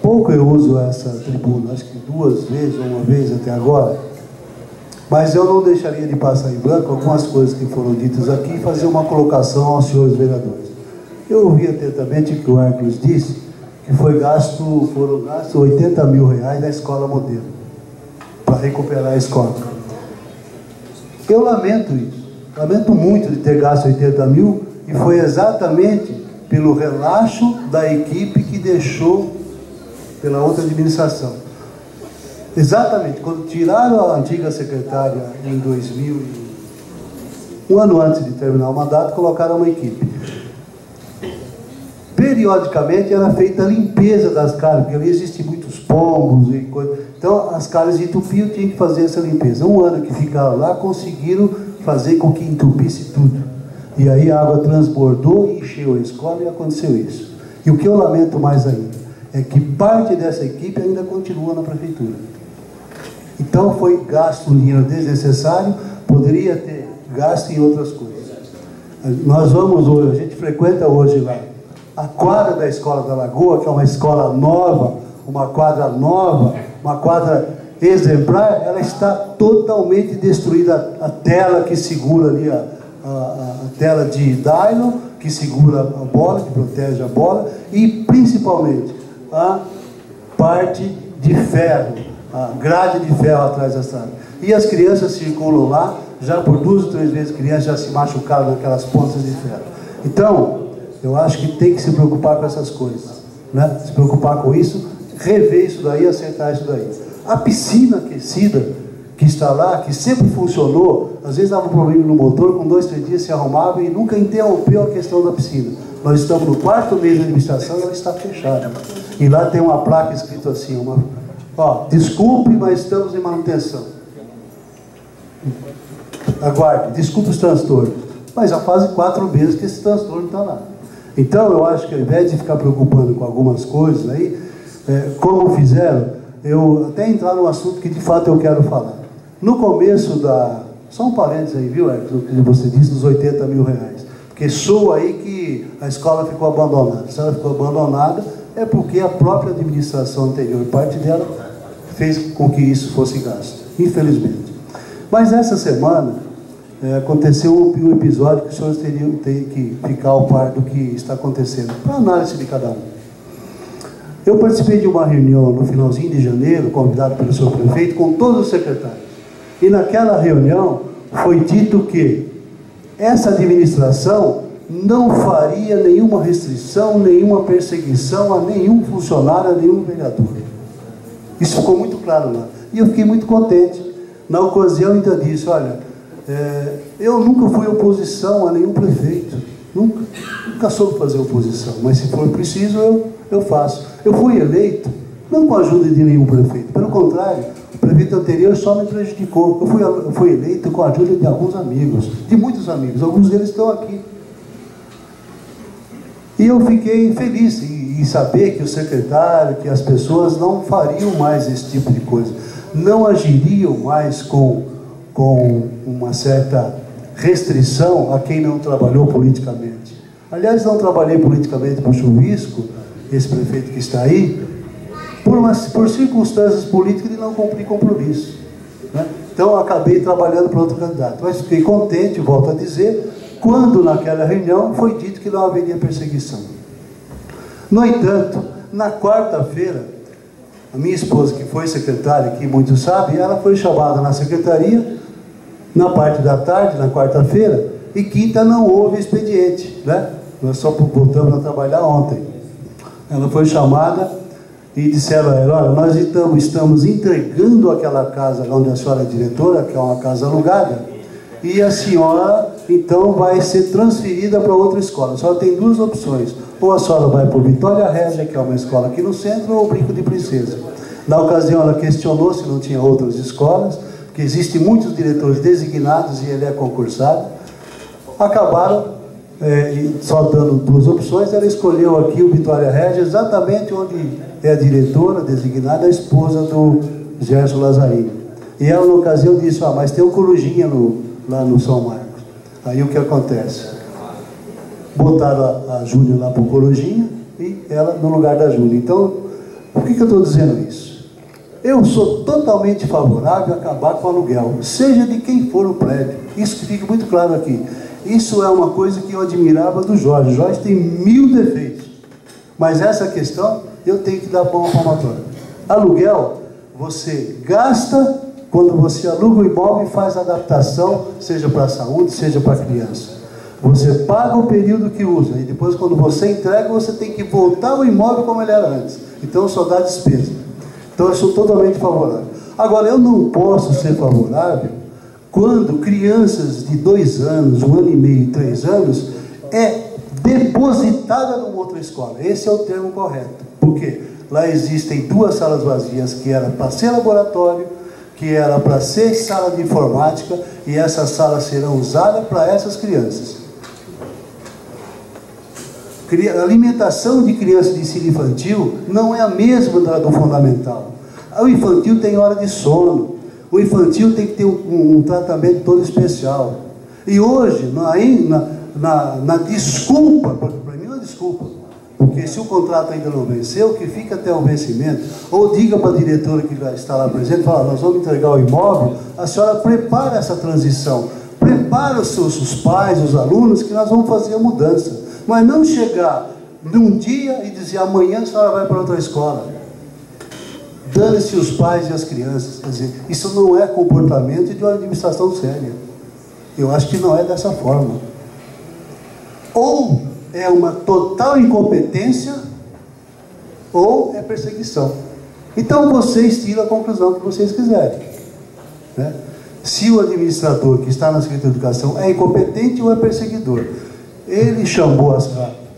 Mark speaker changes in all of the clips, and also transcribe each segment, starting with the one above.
Speaker 1: pouco eu uso essa tribuna, acho que 2 vezes ou 1 vez até agora, mas eu não deixaria de passar em branco algumas coisas que foram ditas aqui e fazer uma colocação aos senhores vereadores. Eu ouvi atentamente o que o Hércules disse, que foram gastos 80 mil reais na escola modelo, para recuperar a escola. Eu lamento isso, lamento muito de ter gasto 80 mil, e foi exatamente pelo relaxo da equipe que deixou pela outra administração. Exatamente, quando tiraram a antiga secretária em 2000, um ano antes de terminar o mandato, colocaram uma equipe. Periodicamente era feita a limpeza das calhas, porque ali existem muitos pombos e coisa. Então as calhas entupiam, tinha que fazer essa limpeza. Um ano que ficaram lá, conseguiram fazer com que entupisse tudo. E aí a água transbordou e encheu a escola e aconteceu isso. E o que eu lamento mais ainda é que parte dessa equipe ainda continua na prefeitura. Então foi gasto um dinheiro desnecessário, poderia ter gasto em outras coisas. Nós vamos hoje, a gente frequenta hoje lá a quadra da Escola da Lagoa, que é uma escola nova, uma quadra nova, uma quadra exemplar, ela está totalmente destruída. A tela que segura ali, a tela de nylon, que segura a bola, que protege a bola, e principalmente a parte de ferro, a grade de ferro atrás da sala. E as crianças circulam lá, já por 2 ou 3 vezes crianças já se machucaram naquelas pontas de ferro. Então, eu acho que tem que se preocupar com essas coisas, né? Se preocupar com isso, rever isso daí, acertar isso daí. A piscina aquecida que está lá, que sempre funcionou, às vezes dava um problema no motor, com 2, 3 dias se arrumava e nunca interrompeu a questão da piscina. Nós estamos no 4º mês de administração e ela está fechada. E lá tem uma placa escrito assim, desculpe, mas estamos em manutenção. Aguarde, desculpe os transtornos. Mas já fazem 4 meses que esse transtorno está lá. Então eu acho que ao invés de ficar preocupando com algumas coisas aí, como fizeram, eu até entrar no assunto que de fato eu quero falar. No começo só um parênteses aí, viu, Hércules, o que você disse dos 80 mil reais. Porque soa aí que a escola ficou abandonada. Se ela ficou abandonada, é porque a própria administração anterior, parte dela, fez com que isso fosse gasto, infelizmente. Mas essa semana aconteceu um episódio que os senhores teriam que ficar ao par do que está acontecendo, para análise de cada um. Eu participei de uma reunião no finalzinho de janeiro, convidado pelo senhor prefeito, com todos os secretários. E naquela reunião foi dito que essa administração não faria nenhuma restrição, nenhuma perseguição a nenhum funcionário, a nenhum vereador. Isso ficou muito claro lá. E eu fiquei muito contente. Na ocasião ainda disse, olha, eu nunca fui oposição a nenhum prefeito. Nunca soube fazer oposição. Mas se for preciso, eu faço. Eu fui eleito, não com a ajuda de nenhum prefeito. Pelo contrário, o prefeito anterior só me prejudicou. Eu fui eleito com a ajuda de alguns amigos, de muitos amigos. Alguns deles estão aqui. E eu fiquei feliz em saber que o secretário, que as pessoas não fariam mais esse tipo de coisa. Não agiriam mais com uma certa restrição a quem não trabalhou politicamente. Aliás, não trabalhei politicamente por chuvisco, esse prefeito que está aí, por circunstâncias políticas de não cumprir compromisso, né? Então eu acabei trabalhando para outro candidato. Mas fiquei contente, volto a dizer, quando naquela reunião foi dito que não haveria perseguição. No entanto, na quarta-feira, a minha esposa, que foi secretária, que muitos sabem, ela foi chamada na secretaria, na parte da tarde, na quarta-feira, e quinta não houve expediente, né? Nós só voltamos a trabalhar ontem. Ela foi chamada e disseram a ela, olha, nós estamos entregando aquela casa onde a senhora é diretora, que é uma casa alugada, e a senhora, então, vai ser transferida para outra escola. A senhora tem 2 opções. Ou a senhora vai para o Vitória Régia, que é uma escola aqui no centro, ou o Brinco de Princesa. Na ocasião, ela questionou se não tinha outras escolas, porque existem muitos diretores designados e ele é concursado. Acabaram só dando 2 opções. Ela escolheu aqui o Vitória Régia, exatamente onde é a diretora designada, a esposa do Gerson Lazzarini. E ela, na ocasião, disse, mas tem um Corujinha lá no São Marcos. Aí o que acontece? Botaram a Júlia lá para o Corujinha e ela no lugar da Júlia. Então, Por que eu estou dizendo isso? Eu sou totalmente favorável a acabar com o aluguel, seja de quem for o prédio. Isso que fica muito claro aqui. Isso é uma coisa que eu admirava do Jorge. O Jorge tem 1000 defeitos. Mas essa questão, eu tenho que dar palma palmatória. Aluguel, você gasta quando você aluga o imóvel e faz adaptação, seja para a saúde, seja para a criança. Você paga o período que usa, e depois quando você entrega, você tem que voltar ao imóvel como ele era antes. Então só dá despesa. Então eu sou totalmente favorável. Agora, eu não posso ser favorável quando crianças de 2 anos, 1 ano e meio, 3 anos, é depositada numa outra escola. Esse é o termo correto. Por quê? Lá existem 2 salas vazias que era para ser laboratório, que era para ser sala de informática, e essas salas serão usadas para essas crianças. A alimentação de crianças de ensino infantil não é a mesma do fundamental. O infantil tem hora de sono. O infantil tem que ter um tratamento todo especial. E hoje, na desculpa, para mim é uma desculpa, porque se o contrato ainda não venceu, que fica até o vencimento, ou diga para a diretora que já está lá presente, fala, nós vamos entregar o imóvel, a senhora prepara essa transição, prepara os pais, os alunos, que nós vamos fazer a mudança. Mas não chegar num dia e dizer, amanhã a senhora vai para outra escola. Dane-se os pais e as crianças. Quer dizer, isso não é comportamento de uma administração séria. Eu acho que não é dessa forma. Ou é uma total incompetência, ou é perseguição. Então vocês tiram a conclusão que vocês quiserem, né? Se o administrador que está na Secretaria de Educação é incompetente ou é perseguidor. Ele chamou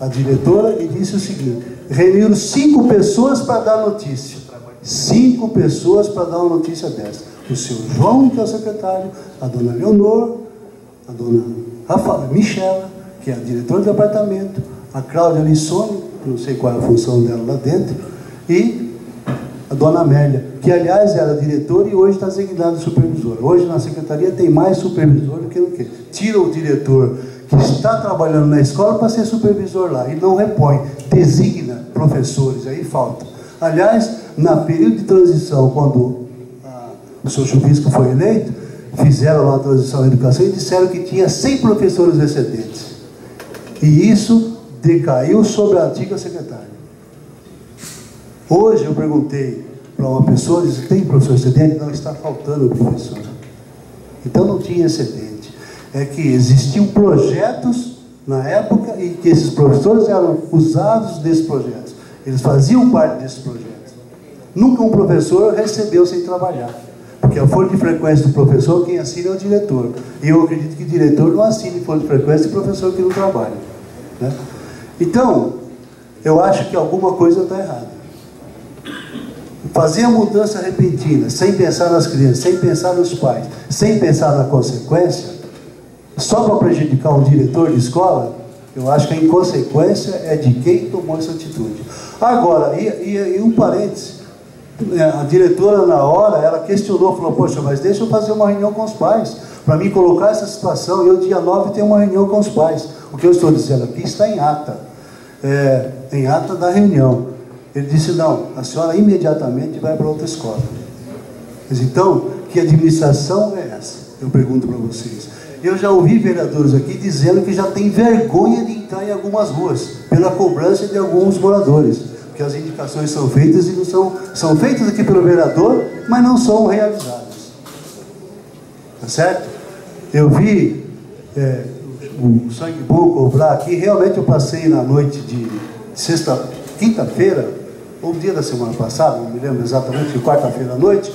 Speaker 1: a diretora e disse o seguinte, reuniram 5 pessoas para dar notícia. 5 pessoas para dar uma notícia dessa. O seu João, que é o secretário, a dona Leonor, a dona Michela, que é a diretora do departamento, a Cláudia Lissone, não sei qual é a função dela lá dentro, e a dona Amélia, que aliás era diretora e hoje está designada supervisora. Hoje na secretaria tem mais supervisor do que o quê? Tira o diretor que está trabalhando na escola para ser supervisor lá e não repõe, designa professores, aí falta. Aliás, na período de transição, quando o seu Chuvisco foi eleito, fizeram lá a transição na educação e disseram que tinha 100 professores excedentes. E isso decaiu sobre a antiga secretária. Hoje eu perguntei para uma pessoa, disse, tem professor excedente? Não, está faltando professor. Então não tinha excedente. É que existiam projetos na época e que esses professores eram usados desses projetos. Eles faziam parte desses projetos. Nunca um professor recebeu sem trabalhar. Porque a folha de frequência do professor, quem assina é o diretor. E eu acredito que o diretor não assine folha de frequência de professor que não trabalha, né? Então, eu acho que alguma coisa está errada. Fazer a mudança repentina, sem pensar nas crianças, sem pensar nos pais, sem pensar na consequência, só para prejudicar um diretor de escola, eu acho que a inconsequência é de quem tomou essa atitude. Agora, e um parêntese, a diretora na hora, ela questionou, falou, poxa, mas deixa eu fazer uma reunião com os pais, para mim colocar essa situação, e eu dia 9 tenho uma reunião com os pais. O que eu estou dizendo aqui está em ata, em ata da reunião. Ele disse, não, a senhora imediatamente vai para outra escola. Mas então, que administração é essa? Eu pergunto para vocês. Eu já ouvi vereadores aqui dizendo que já tem vergonha de entrar em algumas ruas, pela cobrança de alguns moradores, porque as indicações são feitas e não são feitas aqui pelo vereador, mas não são realizadas. Tá certo? Eu vi o Sangue Bom cobrar aqui, realmente eu passei na noite de quinta-feira, ou dia da semana passada, não me lembro exatamente, de quarta-feira à noite,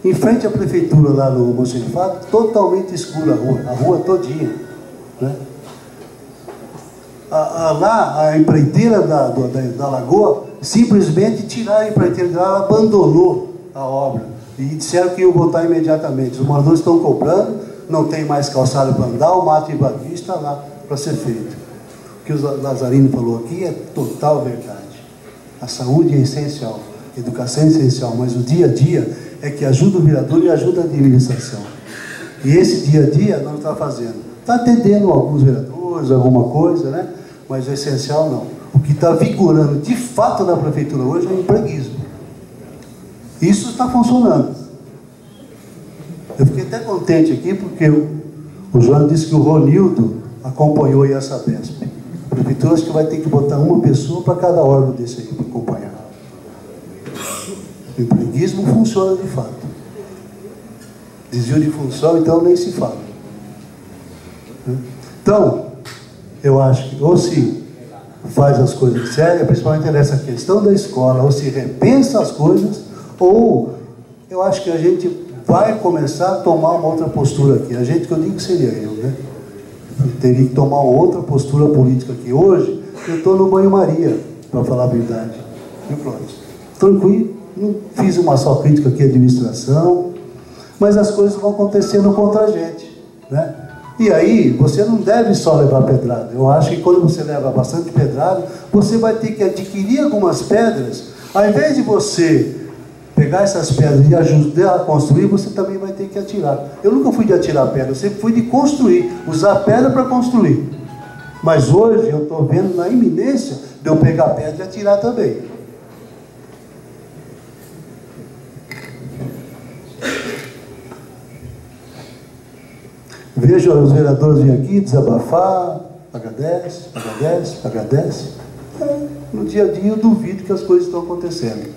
Speaker 1: em frente à prefeitura lá no Monsenfado, totalmente escura a rua todinha, né? Lá, a empreiteira da Lagoa, simplesmente tiraram a empreiteira dela, ela abandonou a obra, e disseram que iam voltar imediatamente. Os moradores estão cobrando, não tem mais calçada para andar, o mato invadido está lá para ser feito. O que o Lazarino falou aqui é total verdade. A saúde é essencial, a educação é essencial, mas o dia a dia é que ajuda o vereador e ajuda a administração. E esse dia a dia não está fazendo. Está atendendo alguns vereadores, alguma coisa, né? Mas o essencial não. O que está vigorando de fato na prefeitura hoje é o empreguismo. Isso está funcionando. Eu fiquei até contente aqui porque o João disse que o Ronildo acompanhou aí essa Sabesp. A prefeitura acho que vai ter que botar uma pessoa para cada órgão desse aí para acompanhar. O empreguismo funciona de fato. Desvio de função, então, nem se fala. Então, eu acho que ou se faz as coisas sérias, principalmente nessa questão da escola, ou se repensa as coisas, ou eu acho que a gente vai começar a tomar uma outra postura aqui. A gente, que eu digo que seria eu, né? Eu teria que tomar uma outra postura política aqui. Hoje, eu estou no banho-maria, para falar a verdade. Viu, Clóvis? Tranquilo, não fiz uma só crítica aqui à administração, mas as coisas vão acontecendo contra a gente, né? E aí, você não deve só levar pedrada. Eu acho que quando você leva bastante pedrada, você vai ter que adquirir algumas pedras. Ao invés de você pegar essas pedras e ajudar a construir, você também vai ter que atirar. Eu nunca fui de atirar pedra, eu sempre fui de construir, usar pedra para construir. Mas hoje eu estou vendo na iminência de eu pegar pedra e atirar também. Vejo os vereadores virem aqui desabafar, agradece. No dia a dia eu duvido que as coisas estão acontecendo.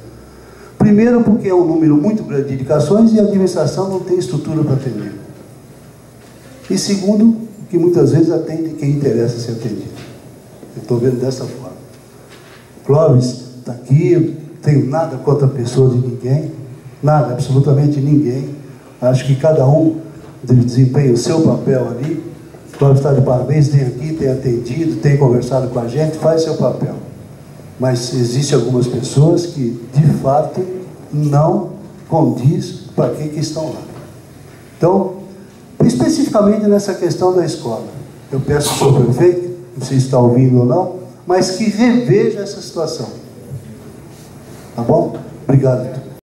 Speaker 1: Primeiro porque é um número muito grande de indicações e a administração não tem estrutura para atender. E segundo, que muitas vezes atende quem interessa ser atendido. Eu estou vendo dessa forma. Clóvis está aqui, eu não tenho nada contra a pessoa de ninguém, nada, absolutamente ninguém. Acho que cada um desempenha o seu papel ali. Clóvis está de parabéns, tem aqui, tem atendido, tem conversado com a gente, faz seu papel. Mas existem algumas pessoas que, de fato, não condiz para que estão lá. Então, especificamente nessa questão da escola, eu peço ao senhor prefeito, não sei se está ouvindo ou não, mas que reveja essa situação. Tá bom? Obrigado.